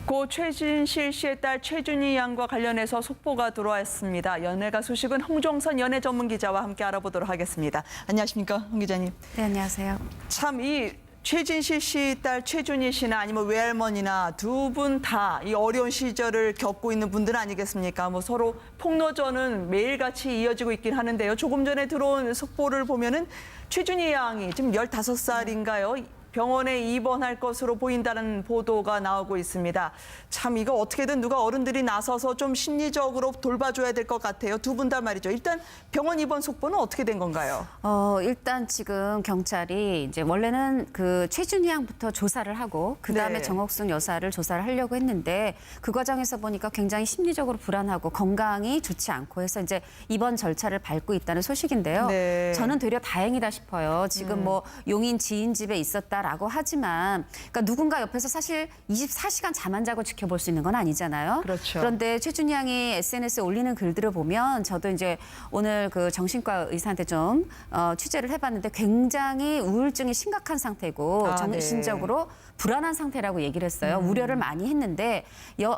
고 최진실 씨의 딸 최준희 양과 관련해서 속보가 들어왔습니다. 연예가 소식은 홍종선 연예 전문 기자와 함께 알아보도록 하겠습니다. 안녕하십니까, 홍 기자님. 네, 안녕하세요. 참 이 최진실 씨 딸 최준희 씨나 아니면 외할머니나 두 분 다 이 어려운 시절을 겪고 있는 분들 아니겠습니까? 뭐 서로 폭로전은 매일같이 이어지고 있긴 하는데요. 조금 전에 들어온 속보를 보면은 최준희 양이 지금 15살인가요? 병원에 입원할 것으로 보인다는 보도가 나오고 있습니다. 참 이거 어떻게든 누가 어른들이 나서서 좀 심리적으로 돌봐줘야 될 것 같아요. 두 분 다 말이죠. 일단 병원 입원 속보는 어떻게 된 건가요? 일단 지금 경찰이 이제 원래는 그 최준희 양부터 조사를 하고 그다음에 네. 정옥순 여사를 조사를 하려고 했는데 그 과정에서 보니까 굉장히 심리적으로 불안하고 건강이 좋지 않고 해서 이제 입원 절차를 밟고 있다는 소식인데요. 네. 저는 되려 다행이다 싶어요. 지금 뭐 용인 지인 집에 있었다라고 하지만 그러니까 누군가 옆에서 사실 24시간 잠 안 자고 지켜볼 수 있는 건 아니잖아요. 그렇죠. 그런데 최준희 양이 SNS에 올리는 글들을 보면 저도 이제 오늘 그 정신과 의사한테 좀 취재를 해봤는데 굉장히 우울증이 심각한 상태고 정신적으로 불안한 상태라고 얘기를 했어요. 우려를 많이 했는데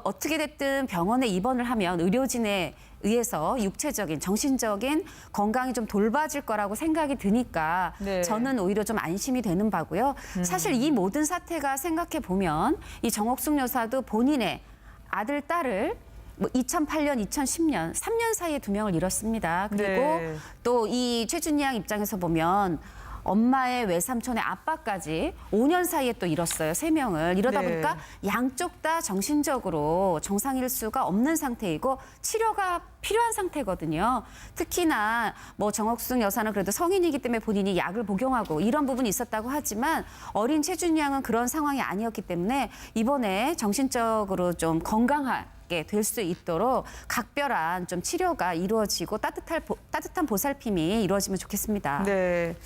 어떻게 됐든 병원에 입원을 하면 의료진에 의해서 육체적인, 정신적인 건강이 좀 돌봐질 거라고 생각이 드니까 네. 저는 오히려 좀 안심이 되는 바고요. 사실 이 모든 사태가 생각해 보면 이 정옥순 여사도 본인의 아들, 딸을 2008년, 2010년, 3년 사이에 2명을 잃었습니다. 그리고 네. 또 이 최준희 양 입장에서 보면 엄마의 외삼촌의 아빠까지 5년 사이에 또 잃었어요. 3명을. 이러다 네. 보니까 양쪽 다 정신적으로 정상일 수가 없는 상태이고 치료가 필요한 상태거든요. 특히나 뭐 정옥순 여사는 그래도 성인이기 때문에 본인이 약을 복용하고 이런 부분이 있었다고 하지만 어린 최준희 양은 그런 상황이 아니었기 때문에 이번에 정신적으로 좀 건강하게 될 수 있도록 각별한 좀 치료가 이루어지고 따뜻한 보살핌이 이루어지면 좋겠습니다. 네.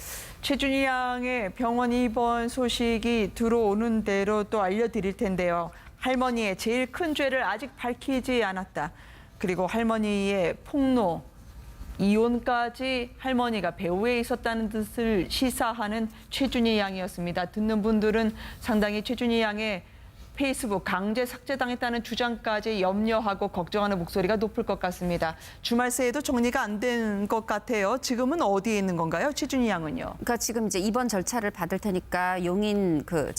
최준희 양의 병원 입원 소식이 들어오는 대로 또 알려드릴 텐데요. 할머니의 제일 큰 죄를 아직 밝히지 않았다. 그리고 할머니의 폭로, 이혼까지 할머니가 배후에 있었다는 뜻을 시사하는 최준희 양이었습니다. 듣는 분들은 상당히 최준희 양의 페이스북 강제 삭제당했다는 주장까지 염려하고 걱정하는 목소리가 높을 것 같습니다. 주말 새에도 정리가 안 된 것 같아요. 지금은 어디에 있는 건가요? 최준희 양은요? 그러니까 지금 이제 입원 절차를 받을 테니까 용인 그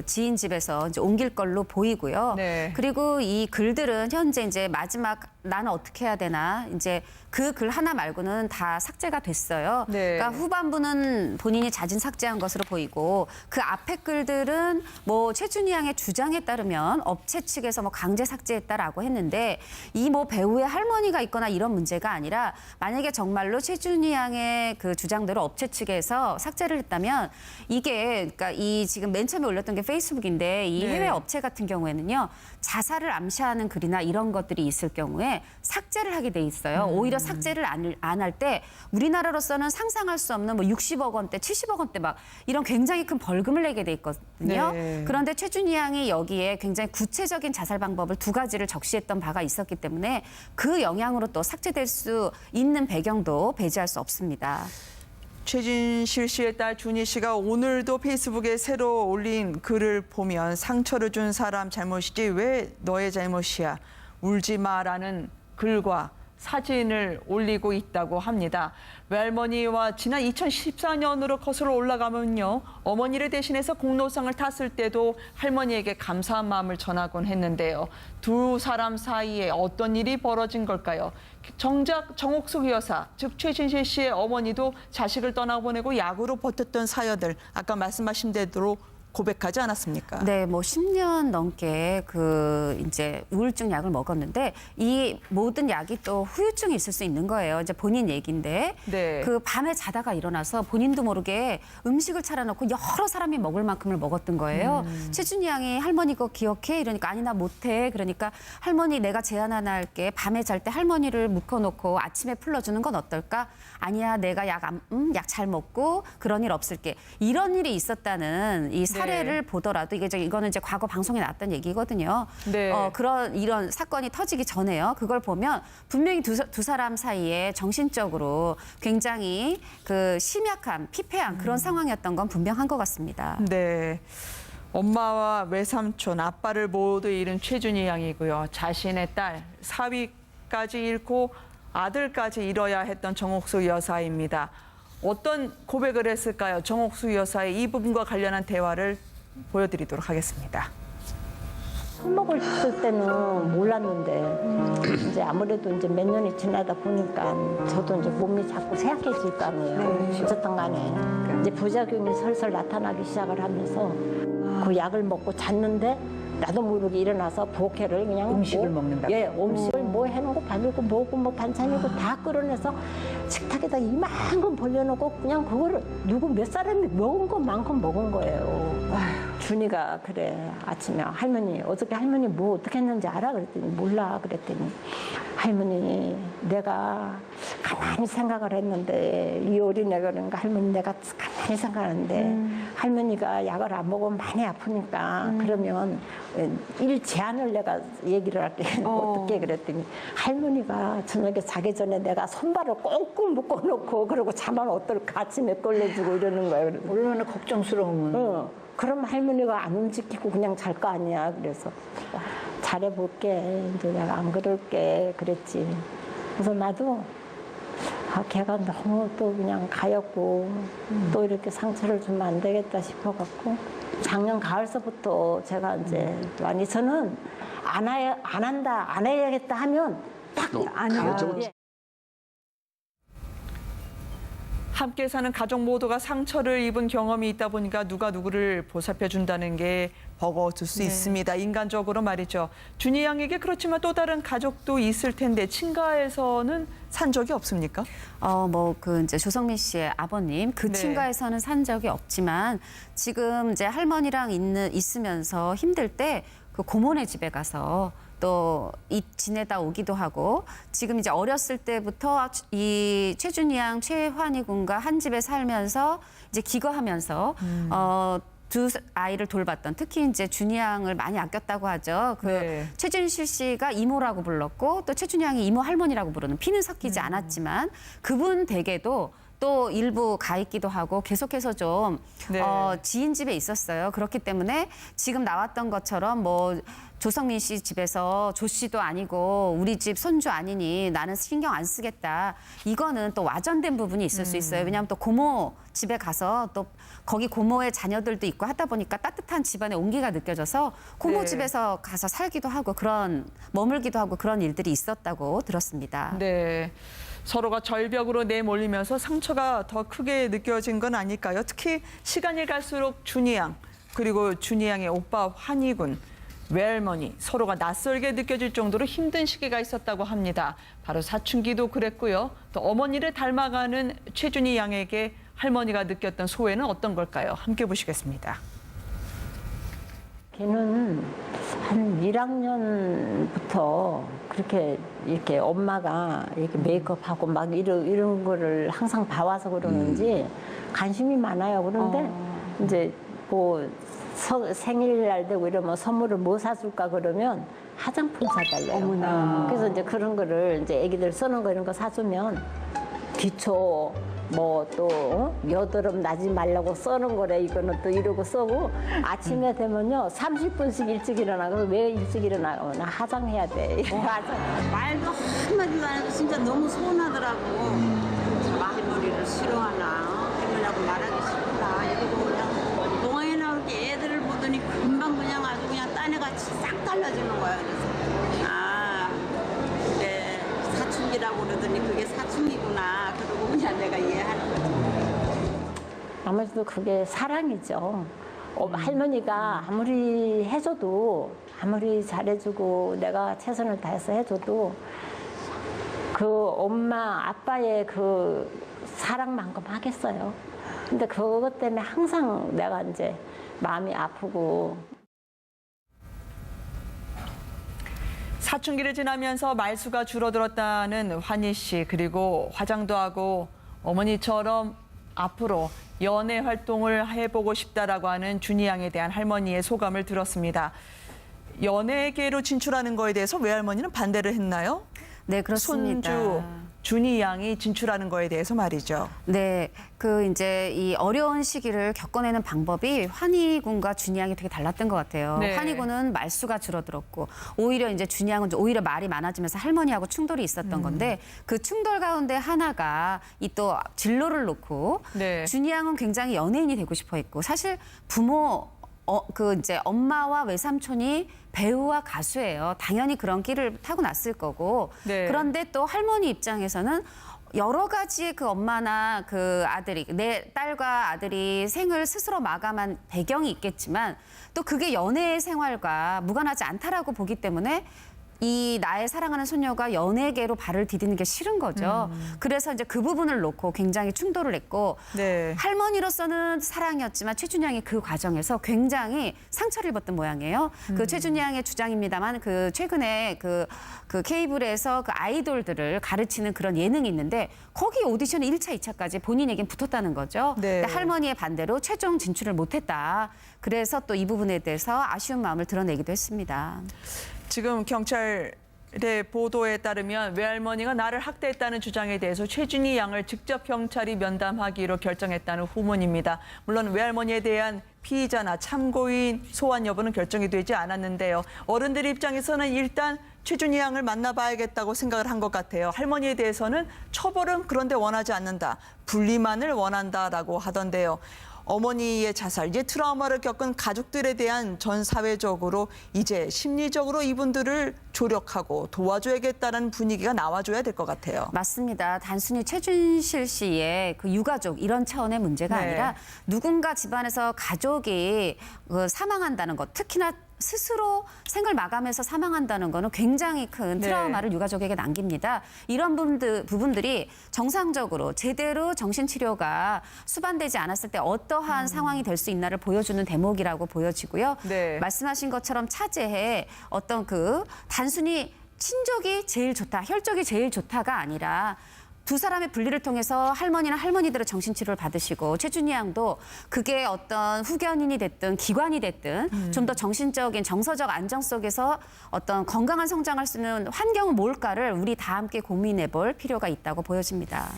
지인 집에서 이제 옮길 걸로 보이고요. 네. 그리고 이 글들은 현재 이제 마지막 나는 어떻게 해야 되나 이제 그 글 하나 말고는 다 삭제가 됐어요. 네. 그러니까 후반부는 본인이 자진 삭제한 것으로 보이고 그 앞에 글들은 뭐 최준희 양의 주장에 따르면 업체 측에서 뭐 강제 삭제했다라고 했는데 이 뭐 배우의 할머니가 있거나 이런 문제가 아니라 만약에 정말로 최준희 양의 그 주장대로 업체 측에서 삭제를 했다면 이게 그러니까 이 지금 맨 처음에 올렸던 게 페이스북인데 이 네. 해외 업체 같은 경우에는요 자살을 암시하는 글이나 이런 것들이 있을 경우에 삭제를 하게 돼 있어요. 오히려 삭제를 안 할 때 우리나라로서는 상상할 수 없는 뭐 60억 원대, 70억 원대 막 이런 굉장히 큰 벌금을 내게 돼 있거든요. 네. 그런데 최준희 양이 여기에 굉장히 구체적인 자살 방법을 2가지를 적시했던 바가 있었기 때문에 그 영향으로 또 삭제될 수 있는 배경도 배제할 수 없습니다. 최진실 씨의 딸 준희 씨가 오늘도 페이스북에 새로 올린 글을 보면 상처를 준 사람 잘못이지 왜 너의 잘못이야. 울지 마라는 글과 사진을 올리고 있다고 합니다. 외할머니와 지난 2014년으로 거슬러 올라가면요. 어머니를 대신해서 공로상을 탔을 때도 할머니에게 감사한 마음을 전하곤 했는데요. 두 사람 사이에 어떤 일이 벌어진 걸까요? 정작 정옥숙 여사, 즉 최진실 씨의 어머니도 자식을 떠나보내고 약으로 버텼던 사연들, 아까 말씀하신 대로 고백하지 않았습니까? 네, 뭐 10년 넘게 그 이제 우울증 약을 먹었는데 이 모든 약이 또 후유증이 있을 수 있는 거예요. 이제 본인 얘기인데 네. 그 밤에 자다가 일어나서 본인도 모르게 음식을 차려놓고 여러 사람이 먹을 만큼을 먹었던 거예요. 최준희 양이 할머니 거 기억해? 이러니까 아니 나 못해. 그러니까 할머니 내가 제안 하나 할게. 밤에 잘 때 할머니를 묶어놓고 아침에 풀러주는 건 어떨까? 아니야 내가 약 잘 먹고 그런 일 없을게. 이런 일이 있었다는 이 사례를 보더라도 이거는 이제 과거 방송에 나왔던 얘기거든요. 네. 이런 사건이 터지기 전에요. 그걸 보면 분명히 두 사람 사이에 정신적으로 굉장히 그 심약한 피폐한 그런 상황이었던 건 분명한 것 같습니다. 네. 엄마와 외삼촌, 아빠를 모두 잃은 최준희 양이고요. 자신의 딸 사위까지 잃고 아들까지 잃어야 했던 정옥수 여사입니다. 어떤 고백을 했을까요? 정옥수 여사의 이 부분과 관련한 대화를 보여드리도록 하겠습니다. 술 먹을 때는 몰랐는데 이제 아무래도 이제 몇 년이 지나다 보니까 저도 이제 몸이 자꾸 쇠약해질 거 아니에요. 어쨌든 간에 이제 부작용이 설설 나타나기 시작을 하면서 그 약을 먹고 잤는데 나도 모르게 일어나서 부엌에를 그냥 음식을 먹는다고? 예, 음식을 뭐 해놓고 밥이고 뭐고 뭐 반찬이고 다 끌어내서 식탁에다 이만큼 벌려놓고 그냥 그거를 누구 몇 사람이 먹은 것만큼 먹은 거예요. 준이가 그래 아침에 할머니 어저께 할머니 뭐 어떻게 했는지 알아? 그랬더니 몰라 그랬더니 할머니 내가 가만히 생각을 했는데 이 어린애가 그러니까 할머니 내가 가만히 생각하는데 할머니가 약을 안 먹으면 많이 아프니까 그러면 일 제한을 내가 얘기를 할게 어떻게 그랬더니 할머니가 저녁에 자기 전에 내가 손발을 꽁꽁 묶어놓고 그러고 자면 어떨까 아침에 끌려주고 이러는 거예요. 그래서 얼마나 걱정스러우면. 그럼 할머니가 안 움직이고 그냥 잘 거 아니야. 그래서 잘해볼게. 이제 내가 안 그럴게. 그랬지. 그래서 나도 걔가 너무 또 그냥 가엾고 또 이렇게 상처를 주면 안 되겠다 싶어갖고 작년 가을서부터 제가 이제 많이 저는 안 한다, 안 해야겠다 하면 딱 안 해요. 예. 함께 사는 가족 모두가 상처를 입은 경험이 있다 보니까 누가 누구를 보살펴 준다는 게 버거워질 수 있습니다. 인간적으로 말이죠. 준희 양에게 그렇지만 또 다른 가족도 있을 텐데 친가에서는 산 적이 없습니까? 이제 조성민 씨의 아버님 그 네. 친가에서는 산 적이 없지만 지금 이제 할머니랑 있으면서 힘들 때 그 고모네 집에 가서 또 지내다 오기도 하고 지금 이제 어렸을 때부터 이 최준희 양, 최환희 군과 한 집에 살면서 이제 기거하면서 두 아이를 돌봤던 특히 이제 준희 양을 많이 아꼈다고 하죠. 네. 최준실 씨가 이모라고 불렀고 또 최준희 양이 이모 할머니라고 부르는 피는 섞이지 않았지만 그분 댁에도 또 일부 가 있기도 하고 계속해서 좀 네. 지인 집에 있었어요. 그렇기 때문에 지금 나왔던 것처럼 뭐 조성민 씨 집에서 조 씨도 아니고 우리 집 손주 아니니 나는 신경 안 쓰겠다. 이거는 또 와전된 부분이 있을 수 있어요. 왜냐하면 또 고모 집에 가서 또 거기 고모의 자녀들도 있고 하다 보니까 따뜻한 집안의 온기가 느껴져서 고모 네. 집에서 가서 살기도 하고 머물기도 하고 그런 일들이 있었다고 들었습니다. 네. 서로가 절벽으로 내몰리면서 상처가 더 크게 느껴진 건 아닐까요? 특히 시간이 갈수록 준희 양 그리고 준희 양의 오빠 환희 군 외할머니 서로가 낯설게 느껴질 정도로 힘든 시기가 있었다고 합니다. 바로 사춘기도 그랬고요. 또 어머니를 닮아가는 최준희 양에게 할머니가 느꼈던 소외는 어떤 걸까요? 함께 보시겠습니다. 걔는 한 1학년부터 그렇게 이렇게 엄마가 이렇게 메이크업하고 막 이런 거를 항상 봐와서 그러는지 관심이 많아요. 그런데 이제 뭐 생일날 되고 이러면 선물을 뭐 사줄까 그러면 화장품 사달래요. 어머나. 그래서 이제 그런 거를 이제 애기들 쓰는 거 이런 거 사주면 기초 뭐 또 여드름 나지 말라고 써는 거래 이거는 또 이러고 써고 아침에 되면요 30분씩 일찍 일어나. 그래서 왜 일찍 일어나요? 나 화장해야 돼. 화장. 말도 한마디도 안 해도 진짜 너무 서운하더라고. 할머니를 싫어하나 할머니하고 말하기 싫다 이러고 그냥 동화에 나올 때 애들을 보더니 금방 그냥 아주 그냥 딴애같이 싹 달라지는 거야. 그래서 아 그래 사춘기라고 그러더니 그게 사춘기구나 그러고 그냥 내가 이해하는 거지. 아무래도 그게 사랑이죠. 할머니가 아무리 해줘도 아무리 잘해주고 내가 최선을 다해서 해줘도 그 엄마 아빠의 그 사랑만큼 하겠어요. 근데 그것 때문에 항상 내가 이제 마음이 아프고. 사춘기를 지나면서 말수가 줄어들었다는 환희 씨 그리고 화장도 하고 어머니처럼 앞으로 연애 활동을 해보고 싶다라고 하는 준희 양에 대한 할머니의 소감을 들었습니다. 연예계로 진출하는 거에 대해서 외할머니는 반대를 했나요? 네, 그렇습니다. 손주 준희 양이 진출하는 거에 대해서 말이죠. 네, 이제 이 어려운 시기를 겪어내는 방법이 환희 군과 준희 양이 되게 달랐던 것 같아요. 네. 환희 군은 말수가 줄어들었고 오히려 이제 준희 양은 오히려 말이 많아지면서 할머니하고 충돌이 있었던 건데 그 충돌 가운데 하나가 이 또 진로를 놓고 네. 준희 양은 굉장히 연예인이 되고 싶어했고 사실 부모 이제 엄마와 외삼촌이 배우와 가수예요. 당연히 그런 길을 타고났을 거고. 네. 그런데 또 할머니 입장에서는 여러 가지의 그 엄마나 그 아들이 내 딸과 아들이 생을 스스로 마감한 배경이 있겠지만 또 그게 연애 생활과 무관하지 않다라고 보기 때문에 이 나의 사랑하는 소녀가 연예계로 발을 디디는 게 싫은 거죠. 그래서 이제 그 부분을 놓고 굉장히 충돌을 했고 네. 할머니로서는 사랑이었지만 최준희 양이 그 과정에서 굉장히 상처를 입었던 모양이에요. 그 최준희 양의 주장입니다만 그 최근에 그 케이블에서 그 아이돌들을 가르치는 그런 예능이 있는데 거기 오디션 1차, 2차까지 본인에겐 붙었다는 거죠. 네. 근데 할머니의 반대로 최종 진출을 못했다. 그래서 또 이 부분에 대해서 아쉬운 마음을 드러내기도 했습니다. 지금 경찰의 보도에 따르면 외할머니가 나를 학대했다는 주장에 대해서 최준희 양을 직접 경찰이 면담하기로 결정했다는 후문입니다. 물론 외할머니에 대한 피의자나 참고인 소환 여부는 결정이 되지 않았는데요. 어른들 입장에서는 일단 최준희 양을 만나봐야겠다고 생각을 한 것 같아요. 할머니에 대해서는 처벌은 그런데 원하지 않는다. 분리만을 원한다라고 하던데요. 어머니의 자살, 이제 트라우마를 겪은 가족들에 대한 전 사회적으로 이제 심리적으로 이분들을 조력하고 도와줘야겠다는 분위기가 나와줘야 될 것 같아요. 맞습니다. 단순히 최준실 씨의 그 유가족 이런 차원의 문제가 네. 아니라 누군가 집안에서 가족이 사망한다는 것, 특히나 스스로 생을 마감해서 사망한다는 거는 굉장히 큰 네. 트라우마를 유가족에게 남깁니다. 이런 부분들이 정상적으로 제대로 정신치료가 수반되지 않았을 때 어떠한 상황이 될 수 있나를 보여주는 대목이라고 보여지고요. 네. 말씀하신 것처럼 차제에 어떤 단순히 친족이 제일 좋다, 혈족이 제일 좋다가 아니라 두 사람의 분리를 통해서 할머니나 할머니들의 정신치료를 받으시고 최준희 양도 그게 어떤 후견인이 됐든 기관이 됐든 좀 더 정신적인 정서적 안정 속에서 어떤 건강한 성장할 수 있는 환경은 뭘까를 우리 다 함께 고민해 볼 필요가 있다고 보여집니다.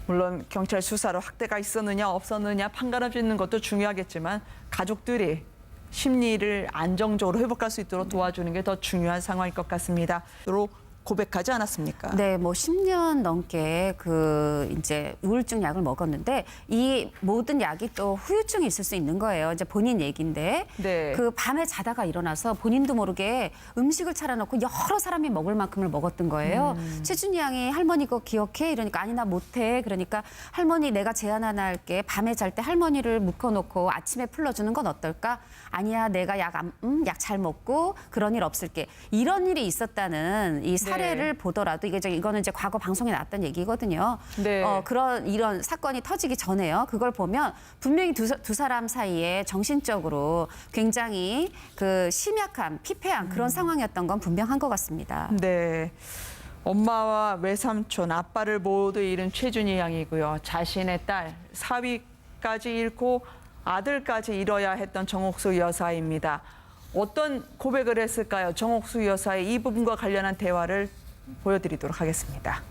물론 경찰 수사로 학대가 있었느냐 없었느냐 판가름 짓는 것도 중요하겠지만 가족들이 심리를 안정적으로 회복할 수 있도록 도와주는 게 더 중요한 상황일 것 같습니다. 로 고백하지 않았습니까? 네, 10년 넘게 이제 우울증 약을 먹었는데 이 모든 약이 또 후유증이 있을 수 있는 거예요. 이제 본인 얘기인데 네. 밤에 자다가 일어나서 본인도 모르게 음식을 차려놓고 여러 사람이 먹을 만큼을 먹었던 거예요. 최준희 양이 할머니 거 기억해? 이러니까 아니 나 못해. 그러니까 할머니 내가 제안 하나 할게. 밤에 잘 때 할머니를 묶어놓고 아침에 풀러주는 건 어떨까? 아니야 내가 약 잘 먹고 그런 일 없을게. 이런 일이 있었다는 이 사례를 보더라도 이거는 이제 과거 방송에 나왔던 얘기거든요. 네. 이런 사건이 터지기 전에요. 그걸 보면 분명히 두 사람 사이에 정신적으로 굉장히 심약한 피폐한 그런 상황이었던 건 분명한 것 같습니다. 네. 엄마와 외삼촌, 아빠를 모두 잃은 최준희 양이고요. 자신의 딸, 사위까지 잃고 아들까지 잃어야 했던 정옥수 여사입니다. 어떤 고백을 했을까요? 정옥수 여사의 이 부분과 관련한 대화를 보여드리도록 하겠습니다.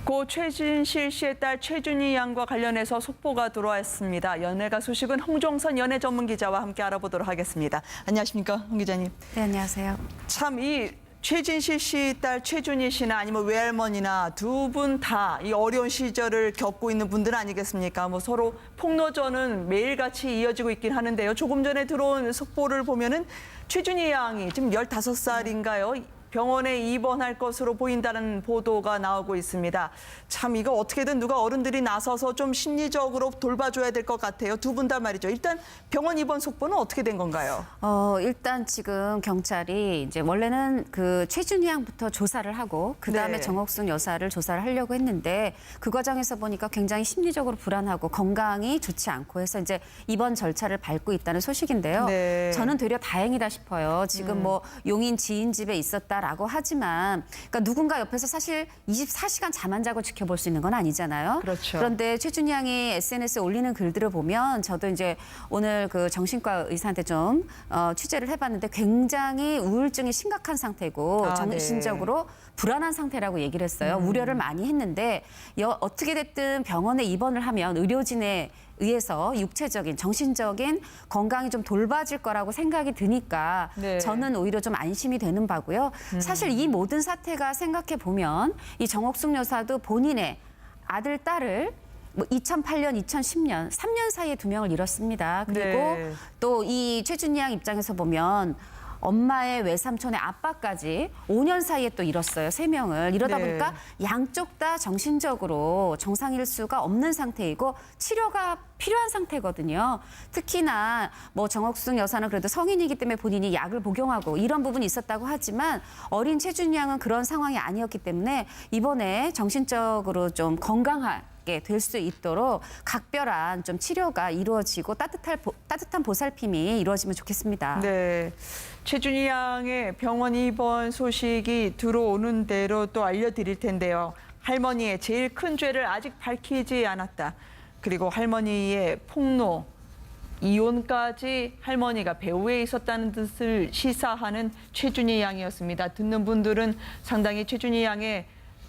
고 최진실 씨의 딸 최준희 양과 관련해서 속보가 들어왔습니다. 연예가 소식은 홍종선 연예 전문 기자와 함께 알아보도록 하겠습니다. 안녕하십니까, 홍 기자님. 네, 안녕하세요. 참 이 최진실 씨 딸 최준희 씨나 아니면 외할머니나 두 분 다 이 어려운 시절을 겪고 있는 분들 아니겠습니까? 서로 폭로전은 매일같이 이어지고 있긴 하는데요. 조금 전에 들어온 속보를 보면은 최준희 양이 지금 15살인가요? 병원에 입원할 것으로 보인다는 보도가 나오고 있습니다. 참 이거 어떻게든 누가 어른들이 나서서 좀 심리적으로 돌봐줘야 될 것 같아요. 두 분 다 말이죠. 일단 병원 입원 속보는 어떻게 된 건가요? 일단 지금 경찰이 이제 원래는 최준희 양부터 조사를 하고 그다음에 네. 정옥순 여사를 조사를 하려고 했는데 그 과정에서 보니까 굉장히 심리적으로 불안하고 건강이 좋지 않고 해서 이제 입원 절차를 밟고 있다는 소식인데요. 네. 저는 되려 다행이다 싶어요. 지금 용인 지인 집에 있었다. 있었다라고 하지만 그러니까 누군가 옆에서 사실 24시간 잠 안 자고 지켜볼 수 있는 건 아니잖아요. 그렇죠. 그런데 최준희 양이 SNS에 올리는 글들을 보면 저도 이제 오늘 그 정신과 의사한테 좀 취재를 해봤는데 굉장히 우울증이 심각한 상태고 아, 정신적으로 불안한 상태라고 얘기를 했어요. 우려를 많이 했는데 어떻게 됐든 병원에 입원을 하면 의료진에 의해서 육체적인, 정신적인 건강이 좀 돌봐질 거라고 생각이 드니까 네. 저는 오히려 좀 안심이 되는 바고요. 사실 이 모든 사태가 생각해 보면 이 정옥숙 여사도 본인의 아들, 딸을 2008년, 2010년, 3년 사이에 2명을 잃었습니다. 그리고 네. 또 이 최준희 양 입장에서 보면 엄마의 외삼촌의 아빠까지 5년 사이에 또 잃었어요. 3명을. 이러다 네. 보니까 양쪽 다 정신적으로 정상일 수가 없는 상태이고 치료가 필요한 상태거든요. 특히나 뭐 정옥숙 여사는 그래도 성인이기 때문에 본인이 약을 복용하고 이런 부분이 있었다고 하지만 어린 최준희 양은 그런 상황이 아니었기 때문에 이번에 정신적으로 좀 건강하게 될 수 있도록 각별한 좀 치료가 이루어지고 따뜻한 보살핌이 이루어지면 좋겠습니다. 네. 최준희 양의 병원 입원 소식이 들어오는 대로 또 알려드릴 텐데요. 할머니의 제일 큰 죄를 아직 밝히지 않았다. 그리고 할머니의 폭로, 이혼까지 할머니가 배후에 있었다는 뜻을 시사하는 최준희 양이었습니다. 듣는 분들은 상당히 최준희 양의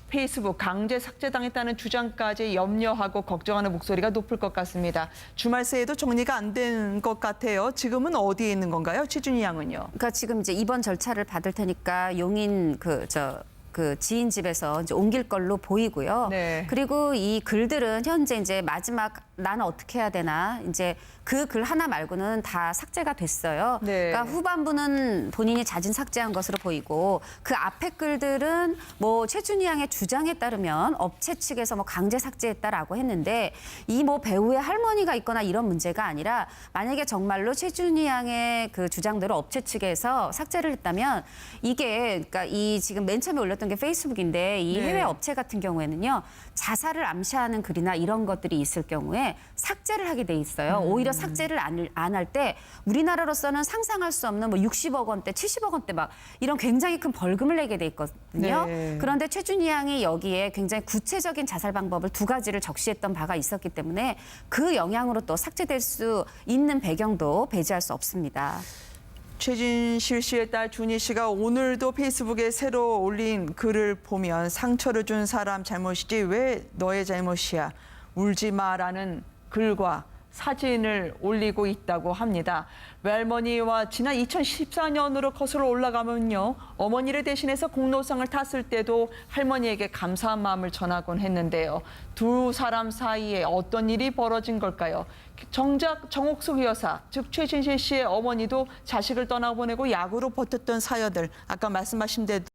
페이스북 강제 삭제당했다는 주장까지 염려하고 걱정하는 목소리가 높을 것 같습니다. 주말 새에도 정리가 안 된 것 같아요. 지금은 어디에 있는 건가요? 최준희 양은요? 그러니까 지금 이제 입원 절차를 받을 테니까 용인 그 지인 집에서 이제 옮길 걸로 보이고요. 네. 그리고 이 글들은 현재 이제 마지막 나는 어떻게 해야 되나 이제 그 글 하나 말고는 다 삭제가 됐어요. 네. 그러니까 후반부는 본인이 자진 삭제한 것으로 보이고 그 앞에 글들은 뭐 최준희 양의 주장에 따르면 업체 측에서 뭐 강제 삭제했다라고 했는데 이 뭐 배우의 할머니가 있거나 이런 문제가 아니라 만약에 정말로 최준희 양의 그 주장대로 업체 측에서 삭제를 했다면 이게 그러니까 이 지금 맨 처음에 올렸던 게 페이스북인데 이 네. 해외 업체 같은 경우에는요 자살을 암시하는 글이나 이런 것들이 있을 경우에 삭제를 하게 돼 있어요. 오히려 삭제를 안 할 때 우리나라로서는 상상할 수 없는 뭐 60억 원대, 70억 원대 막 이런 굉장히 큰 벌금을 내게 돼 있거든요. 네. 그런데 최준희 양이 여기에 굉장히 구체적인 자살 방법을 2가지를 적시했던 바가 있었기 때문에 그 영향으로 또 삭제될 수 있는 배경도 배제할 수 없습니다. 최진실 씨의 딸 준희 씨가 오늘도 페이스북에 새로 올린 글을 보면 상처를 준 사람 잘못이지 왜 너의 잘못이야. 울지 마라는 글과 사진을 올리고 있다고 합니다. 외할머니와 지난 2014년으로 거슬러 올라가면요. 어머니를 대신해서 공로상을 탔을 때도 할머니에게 감사한 마음을 전하곤 했는데요. 두 사람 사이에 어떤 일이 벌어진 걸까요? 정작 정옥숙 여사, 즉 최진실 씨의 어머니도 자식을 떠나보내고 약으로 버텼던 사연들, 아까 말씀하신 대로